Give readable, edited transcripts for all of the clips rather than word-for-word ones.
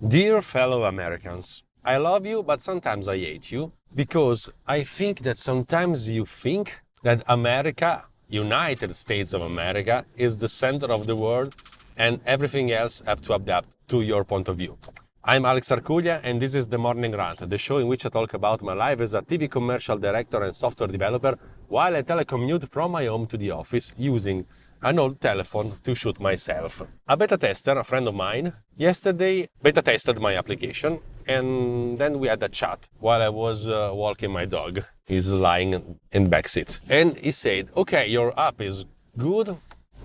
Dear fellow Americans, I love you, but sometimes I hate you because I think that sometimes you think that America, United States of America, is the center of the world and everything else have to adapt to your point of view. I'm Alex Arcuglia and this is The Morning Rant, the show in which I talk about my life as a TV commercial director and software developer while I telecommute from my home to the office using an old telephone to shoot myself. A beta tester, a friend of mine, yesterday beta tested my application and then we had a chat while I was walking my dog. He's lying in the backseat. And he said, okay, your app is good.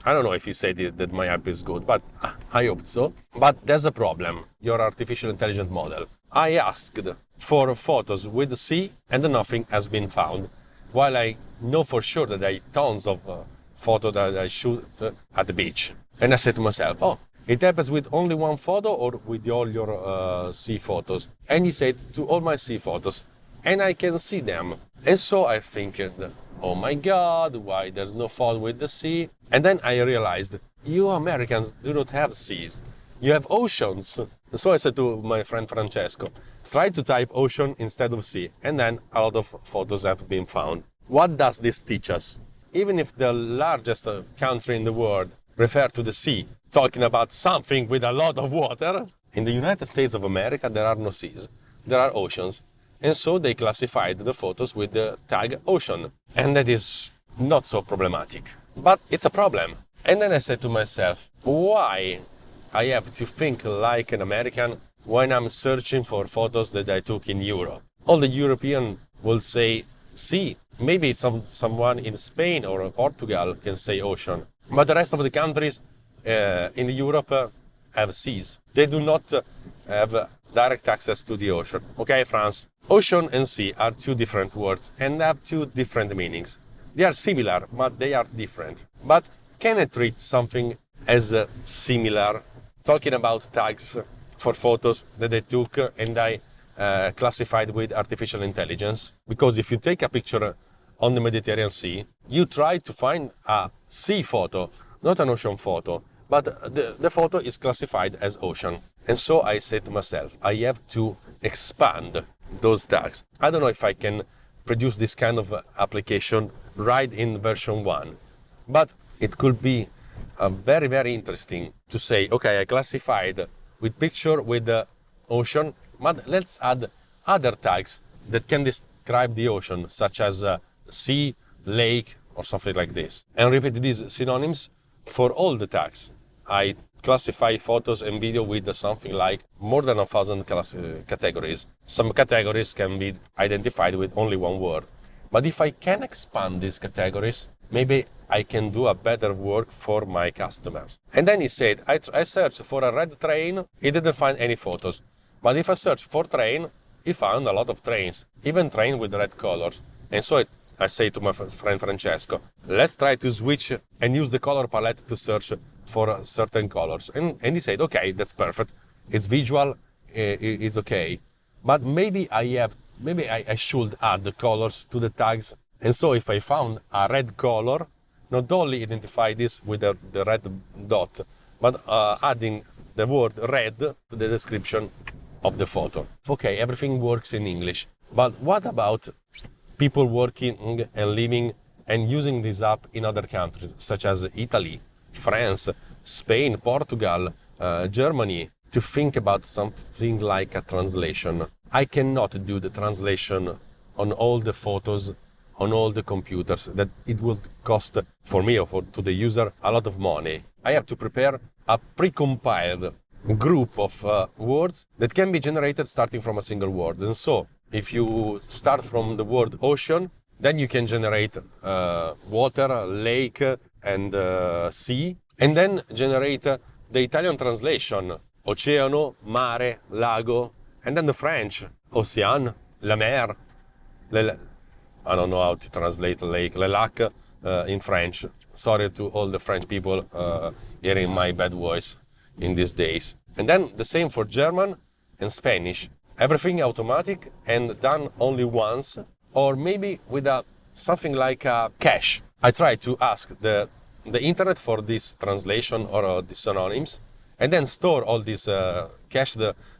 I don't know if he said that my app is good, but I hope so. But there's a problem, your artificial intelligence model. I asked for photos with the sea and nothing has been found. While I know for sure that I tons of photo that I shoot at the beach. And I said to myself, oh, it happens with only one photo or with all your sea photos? And he said, to all my sea photos. And I can see them. And so I think, oh my God, why there's no photo with the sea? And then I realized, you Americans do not have seas. You have oceans. And so I said to my friend Francesco, try to type ocean instead of sea. And then a lot of photos have been found. What does this teach us? Even if the largest country in the world refer to the sea, talking about something with a lot of water, in the United States of America there are no seas, there are oceans. And so they classified the photos with the tag ocean. And that is not so problematic. But it's a problem. And then I said to myself, why I have to think like an American when I'm searching for photos that I took in Europe? All the European will say sea. Maybe someone in Spain or Portugal can say ocean. But the rest of the countries in Europe have seas. They do not have direct access to the ocean. Okay, France? Ocean and sea are two different words and have two different meanings. They are similar, but they are different. But can I treat something as similar? Talking about tags for photos that I took and I classified with artificial intelligence. Because if you take a picture on the Mediterranean Sea, you try to find a sea photo, not an ocean photo, but the photo is classified as ocean. And so I said to myself, I have to expand those tags. I don't know if I can produce this kind of application right in version 1, but it could be very, very interesting to say, okay, I classified with picture with the ocean, but let's add other tags that can describe the ocean, such as sea, lake, or something like this. And repeat these synonyms for all the tags. I classify photos and video with something like more than 1,000 categories. Some categories can be identified with only one word. But if I can expand these categories, maybe I can do a better work for my customers. And then he said, I searched for a red train, he didn't find any photos. But if I search for train, he found a lot of trains, even train with red colors. And so I say to my friend Francesco, let's try to switch and use the color palette to search for certain colors. And he said, okay, that's perfect. It's visual, it's okay. But maybe I should add the colors to the tags. And so if I found a red color, not only identify this with the red dot, but adding the word red to the description of the photo. Okay, everything works in English. But what about people working and living and using this app in other countries, such as Italy, France, Spain, Portugal, Germany, to think about something like a translation? I cannot do the translation on all the photos, on all the computers, that it will cost for me or to the user a lot of money. I have to prepare a pre-compiled group of words that can be generated starting from a single word. And so, if you start from the word ocean, then you can generate water, lake, and sea, and then generate the Italian translation, oceano, mare, lago, and then the French, océan, la mer, I don't know how to translate lake, le lac in French. Sorry to all the French people hearing my bad voice in these days. And then the same for German and Spanish. Everything automatic and done only once, or maybe with something like a cache. I try to ask the internet for this translation or the synonyms, and then store all these cached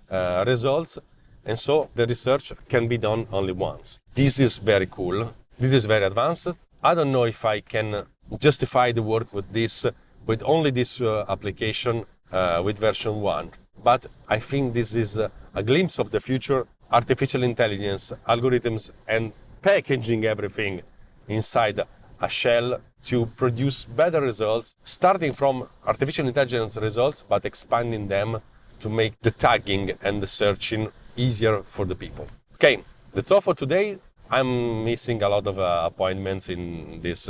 results. And so the research can be done only once. This is very cool. This is very advanced. I don't know if I can justify the work with this, with only this application with version 1. But I think this is a glimpse of the future. Artificial intelligence, algorithms, and packaging everything inside a shell to produce better results, starting from artificial intelligence results, but expanding them to make the tagging and the searching easier for the people. Okay, that's all for today. I'm missing a lot of appointments in these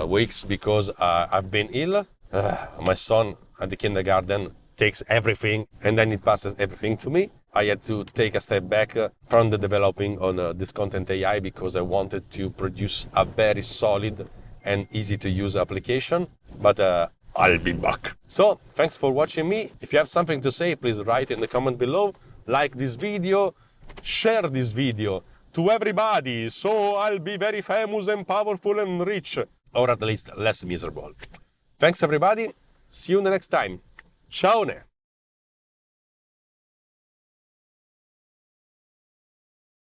weeks because I've been ill. My son at the kindergarten takes everything and then it passes everything to me. I had to take a step back from the developing on this content AI because I wanted to produce a very solid and easy to use application, but I'll be back. So thanks for watching me. If you have something to say, please write in the comment below. Like this video, share this video to everybody, so I'll be very famous and powerful and rich, or at least less miserable. Thanks everybody, see you the next time. Ciao ne!